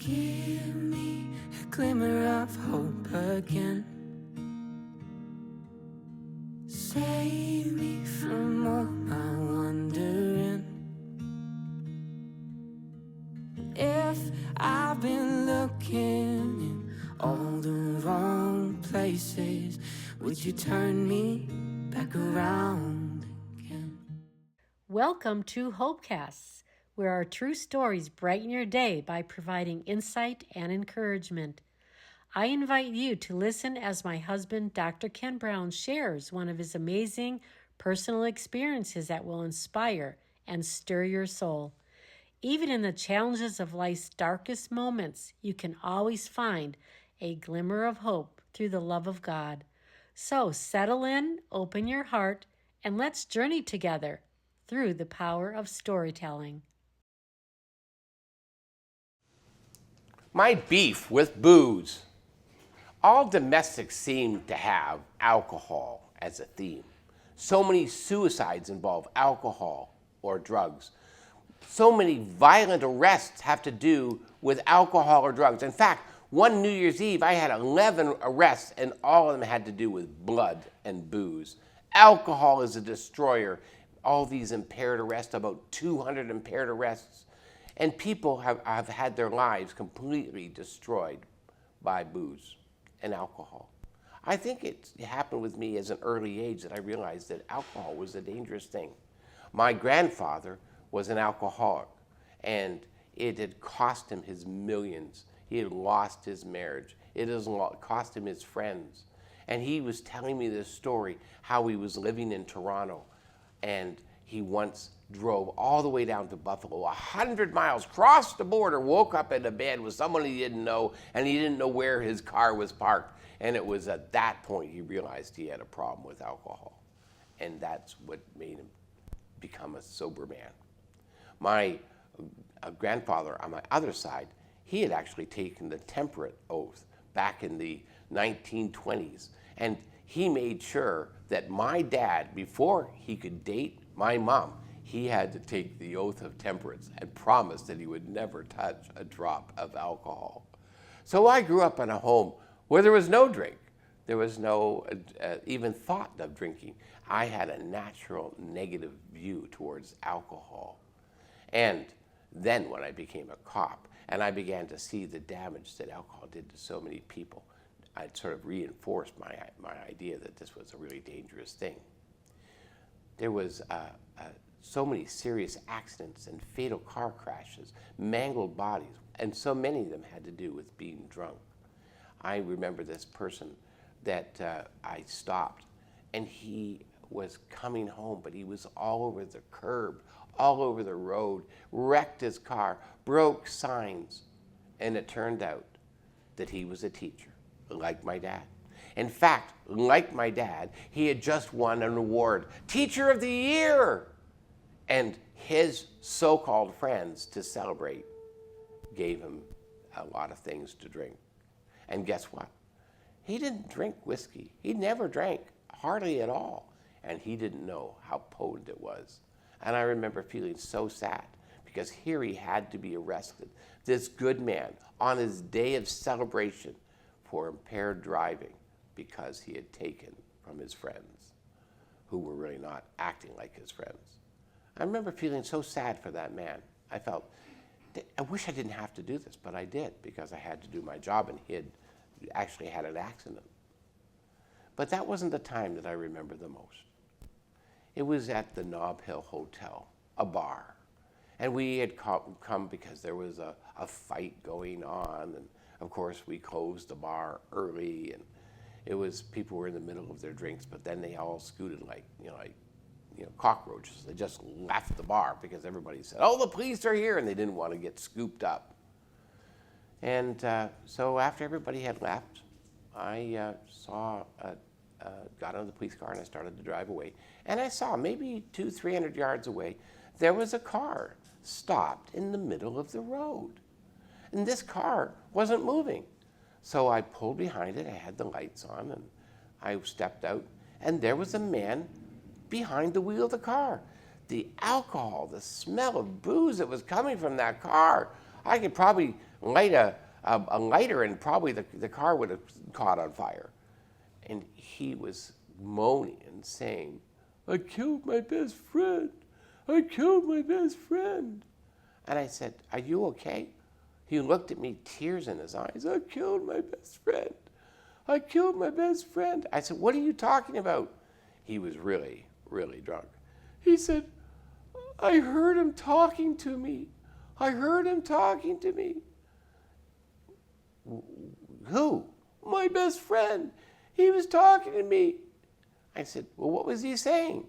Give me a glimmer of hope again. Save me from all my wandering. If I've been looking in all the wrong places, would you turn me back around again? Welcome to HopeCasts, where our true stories brighten your day by providing insight and encouragement. I invite you to listen as my husband, Dr. Ken Brown, shares one of his amazing personal experiences that will inspire and stir your soul. Even in the challenges of life's darkest moments, you can always find a glimmer of hope through the love of God. So settle in, open your heart, and let's journey together through the power of storytelling. My beef with booze. All domestics seem to have alcohol as a theme. So many suicides involve alcohol or drugs. So many violent arrests have to do with alcohol or drugs. In fact, one New Year's Eve, I had 11 arrests, and all of them had to do with blood and booze. Alcohol is a destroyer. All these impaired arrests, about 200 impaired arrests, and people have had their lives completely destroyed by booze and alcohol. I think it happened with me as an early age that I realized that alcohol was a dangerous thing. My grandfather was an alcoholic, and it had cost him his millions. He had lost his marriage. It has cost him his friends. And he was telling me this story, how he was living in Toronto, and he once drove all the way down to Buffalo, 100 miles, crossed the border, woke up in a bed with someone he didn't know, and he didn't know where his car was parked. And it was at that point he realized he had a problem with alcohol. And that's what made him become a sober man. My grandfather on my other side, he had actually taken the temperate oath back in the 1920s. And he made sure that my dad, before he could date my mom, he had to take the oath of temperance and promise that he would never touch a drop of alcohol. So I grew up in a home where there was no drink. There was no even thought of drinking. I had a natural negative view towards alcohol. And then when I became a cop and I began to see the damage that alcohol did to so many people, I sort of reinforced my idea that this was a really dangerous thing. There was so many serious accidents and fatal car crashes, mangled bodies, and so many of them had to do with being drunk. I remember this person that I stopped, and he was coming home, but he was all over the curb, all over the road, wrecked his car, broke signs, and it turned out that he was a teacher, like my dad. In fact, like my dad, he had just won an award, Teacher of the Year. And his so-called friends, to celebrate, gave him a lot of things to drink. And guess what? He didn't drink whiskey. He never drank, hardly at all. And he didn't know how potent it was. And I remember feeling so sad because here he had to be arrested, this good man, on his day of celebration for impaired driving because he had taken from his friends who were really not acting like his friends. I remember feeling so sad for that man. I felt, I wish I didn't have to do this, but I did because I had to do my job, and he had actually had an accident. But that wasn't the time that I remember the most. It was at the Nob Hill Hotel, a bar. And we had come because there was a fight going on, and of course we closed the bar early, and it was people were in the middle of their drinks, but then they all scooted like cockroaches. They just left the bar because everybody said, "Oh, the police are here," and they didn't want to get scooped up. And so after everybody had left, I got on the police car and I started to drive away. And I saw maybe 200-300 yards away, there was a car stopped in the middle of the road. And this car wasn't moving. So I pulled behind it, I had the lights on, and I stepped out, and there was a man behind the wheel of the car. The alcohol, the smell of booze that was coming from that car, I could probably light a lighter, and probably the car would have caught on fire. And he was moaning and saying, I killed my best friend. I killed my best friend. And I said, are you okay? He looked at me, tears in his eyes. I killed my best friend. I killed my best friend. I said, what are you talking about? He was really, really drunk. He said, I heard him talking to me. I heard him talking to me. Who? My best friend. He was talking to me. I said, well, what was he saying?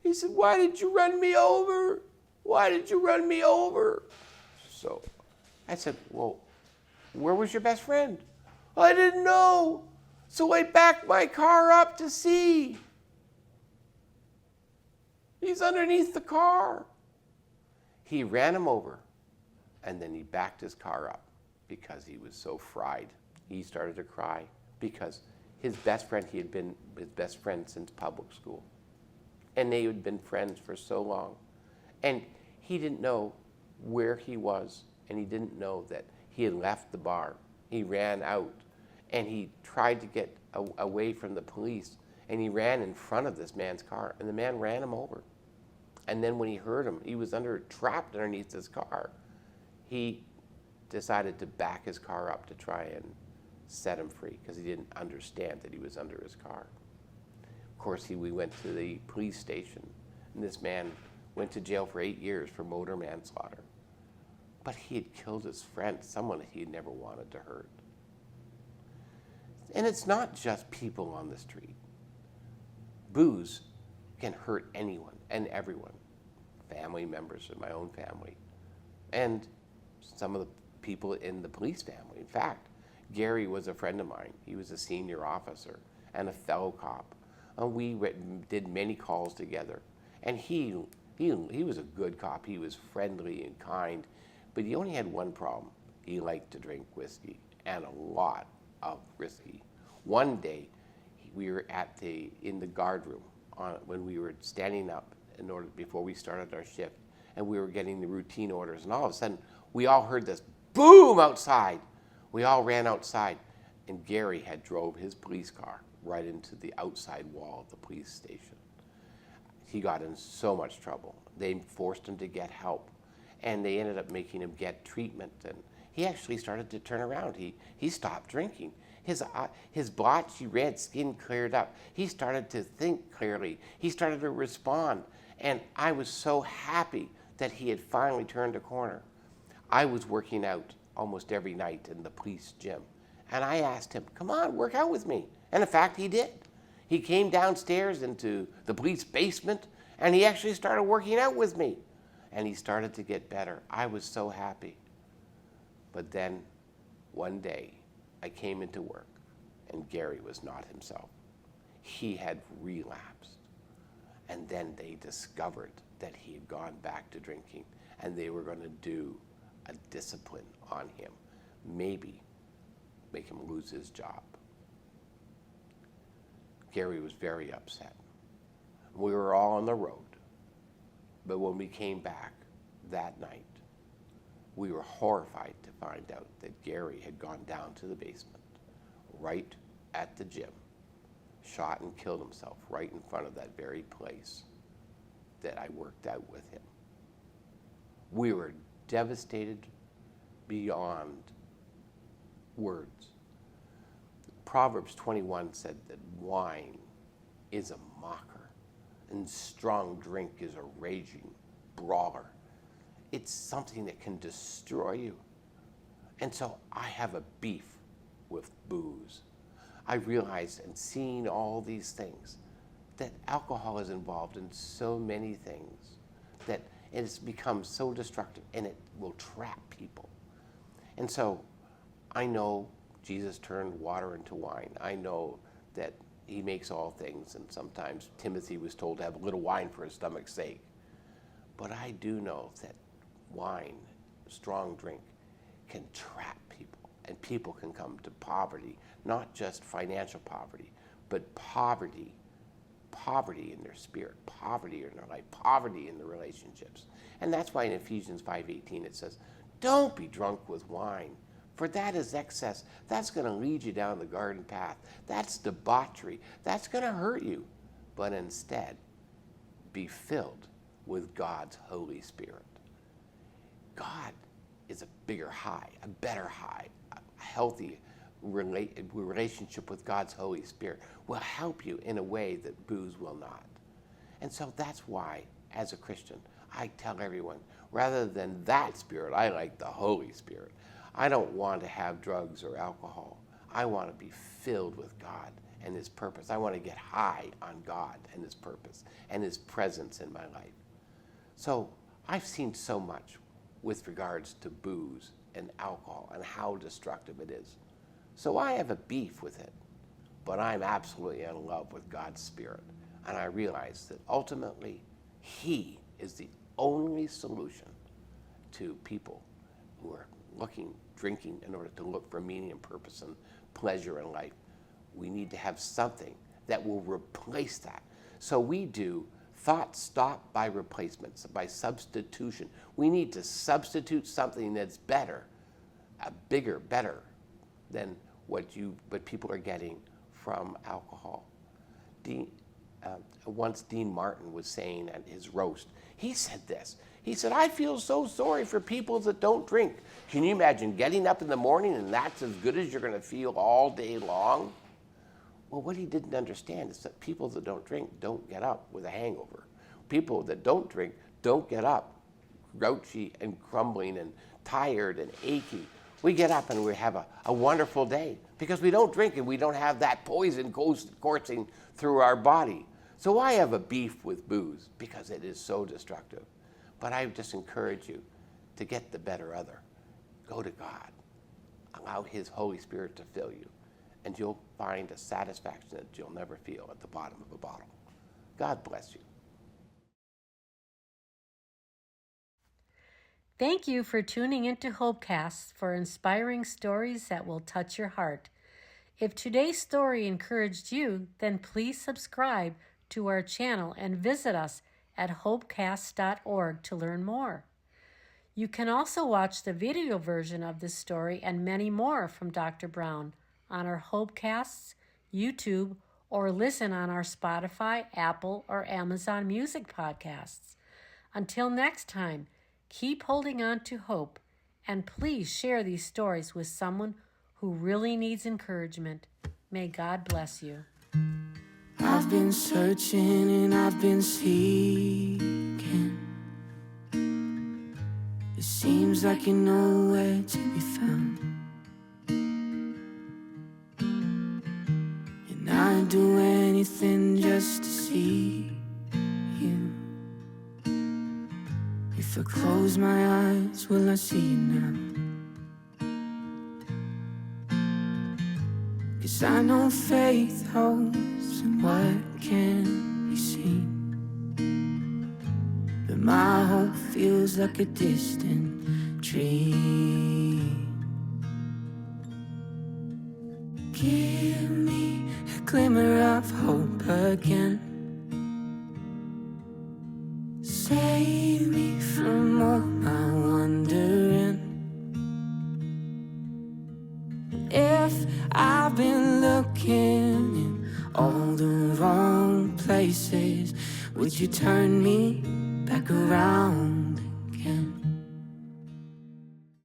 He said, why did you run me over? Why did you run me over? So I said, well, where was your best friend? I didn't know. So I backed my car up to see. He's underneath the car. He ran him over, and then he backed his car up because he was so fried. He started to cry because his best friend, he had been his best friend since public school. And they had been friends for so long. And he didn't know where he was, and he didn't know that he had left the bar. He ran out, and he tried to get away from the police, and he ran in front of this man's car, and the man ran him over. And then when he heard him, he was trapped underneath his car. He decided to back his car up to try and set him free because he didn't understand that he was under his car. Of course, we went to the police station, and this man went to jail for 8 years for motor manslaughter. But he had killed his friend, someone that he had never wanted to hurt. And it's not just people on the street. Booze can hurt anyone and everyone. Family members of my own family. And some of the people in the police family. In fact, Gary was a friend of mine. He was a senior officer and a fellow cop. And we did many calls together. And he was a good cop. He was friendly and kind. But he only had one problem. He liked to drink whiskey, and a lot of whiskey. One day, we were in the guard room when we were standing up before we started our shift, and we were getting the routine orders, and all of a sudden, we all heard this boom outside. We all ran outside, and Gary had drove his police car right into the outside wall of the police station. He got in so much trouble. They forced him to get help, and they ended up making him get treatment, and he actually started to turn around. He stopped drinking. His blotchy red skin cleared up. He started to think clearly. He started to respond, and I was so happy that he had finally turned a corner. I was working out almost every night in the police gym, and I asked him, come on, work out with me. And in fact, he did. He came downstairs into the police basement, and he actually started working out with me. And he started to get better. I was so happy. But then one day, I came into work, and Gary was not himself. He had relapsed. And then they discovered that he had gone back to drinking, and they were going to do a discipline on him, maybe make him lose his job. Gary was very upset. We were all on the road. But when we came back that night, we were horrified to find out that Gary had gone down to the basement, right at the gym, shot and killed himself right in front of that very place that I worked out with him. We were devastated beyond words. Proverbs 21 said that wine is a mocker, and strong drink is a raging brawler. It's something that can destroy you. And so I have a beef with booze. I realize, and seeing all these things, that alcohol is involved in so many things, that it's become so destructive, and it will trap people. And so I know Jesus turned water into wine. I know that he makes all things, and sometimes Timothy was told to have a little wine for his stomach's sake. But I do know that wine, strong drink, can trap people, and people can come to poverty, not just financial poverty, but poverty in their spirit, poverty in their life, poverty in their relationships. And that's why in Ephesians 5:18 it says, don't be drunk with wine, For that is excess. That's going to lead you down the garden path. That's debauchery. That's going to hurt you. But instead, be filled with God's Holy Spirit. God is a bigger high, a better high, a healthy relationship with God's Holy Spirit will help you in a way that booze will not. And so that's why, as a Christian, I tell everyone, rather than that spirit, I like the Holy Spirit. I don't want to have drugs or alcohol. I want to be filled with God and His purpose. I want to get high on God and His purpose and His presence in my life. So I've seen so much with regards to booze and alcohol and how destructive it is. So I have a beef with it, but I'm absolutely in love with God's Spirit. And I realize that ultimately He is the only solution to people who are drinking in order to look for meaning and purpose and pleasure in life. We need to have something that will replace that. So we do thought stop by replacements, by substitution. We need to substitute something that's better, better than what people are getting from alcohol. Once Dean Martin was saying at his roast, he said this. He said, I feel so sorry for people that don't drink. Can you imagine getting up in the morning and that's as good as you're going to feel all day long? Well, what he didn't understand is that people that don't drink don't get up with a hangover. People that don't drink don't get up grouchy and crumbling and tired and achy. We get up and we have a wonderful day because we don't drink and we don't have that poison coursing through our body. So I have a beef with booze because it is so destructive. But I just encourage you to get the better other. Go to God. Allow His Holy Spirit to fill you. And you'll find a satisfaction that you'll never feel at the bottom of a bottle. God bless you. Thank you for tuning into HopeCasts for inspiring stories that will touch your heart. If today's story encouraged you, then please subscribe to our channel and visit us at hopecasts.org to learn more. You can also watch the video version of this story and many more from Dr. Brown on our HopeCasts, YouTube, or listen on our Spotify, Apple, or Amazon Music podcasts. Until next time, keep holding on to hope, and please share these stories with someone who really needs encouragement. May God bless you. I've been searching and I've been seeking. It seems like you're nowhere to be found. And I'd do anything just to see you. If I close my eyes, will I see you now? 'Cause I know faith holds in what can be seen, but my hope feels like a distant dream. Give me a glimmer of hope again. Save me from all my wandering. If I've been looking in all the wrong places, would you turn me back around?